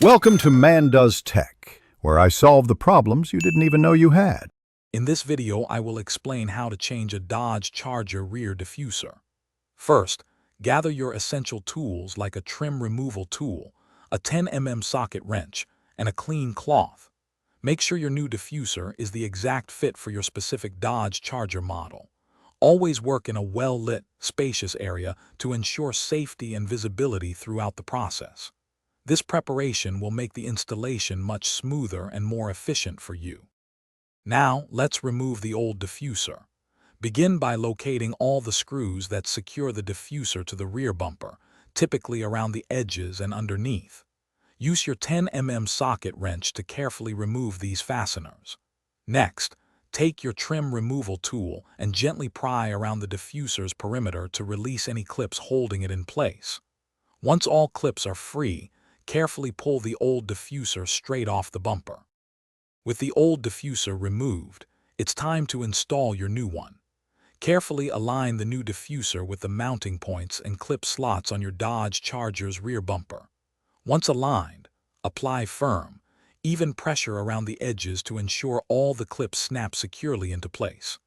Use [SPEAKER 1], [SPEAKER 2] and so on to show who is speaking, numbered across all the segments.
[SPEAKER 1] Welcome to Man Does Tech, where I solve the problems you didn't even know you had.
[SPEAKER 2] In this video, I will explain how to change a Dodge Charger rear diffuser. First, gather your essential tools like a trim removal tool, a 10mm socket wrench, and a clean cloth. Make sure your new diffuser is the exact fit for your specific Dodge Charger model. Always work in a well-lit, spacious area to ensure safety and visibility throughout the process. This preparation will make the installation much smoother and more efficient for you. Now, let's remove the old diffuser. Begin by locating all the screws that secure the diffuser to the rear bumper, typically around the edges and underneath. Use your 10mm socket wrench to carefully remove these fasteners. Next, take your trim removal tool and gently pry around the diffuser's perimeter to release any clips holding it in place. Once all clips are free, carefully pull the old diffuser straight off the bumper. With the old diffuser removed, it's time to install your new one. Carefully align the new diffuser with the mounting points and clip slots on your Dodge Charger's rear bumper. Once aligned, apply firm, even pressure around the edges to ensure all the clips snap securely into place.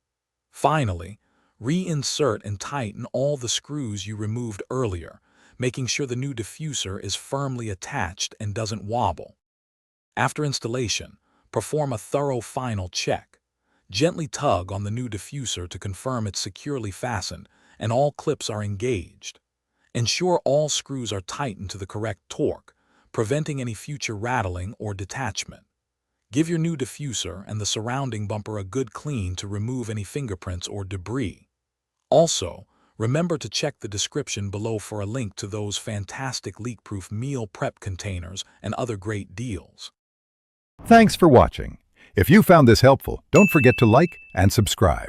[SPEAKER 2] Finally, reinsert and tighten all the screws you removed earlier, making sure the new diffuser is firmly attached and doesn't wobble. After installation, perform a thorough final check. Gently tug on the new diffuser to confirm it's securely fastened and all clips are engaged. Ensure all screws are tightened to the correct torque, preventing any future rattling or detachment. Give your new diffuser and the surrounding bumper a good clean to remove any fingerprints or debris. Also, remember to check the description below for a link to those fantastic leak-proof meal prep containers and other great deals.
[SPEAKER 1] Thanks for watching. If you found this helpful, don't forget to like and subscribe.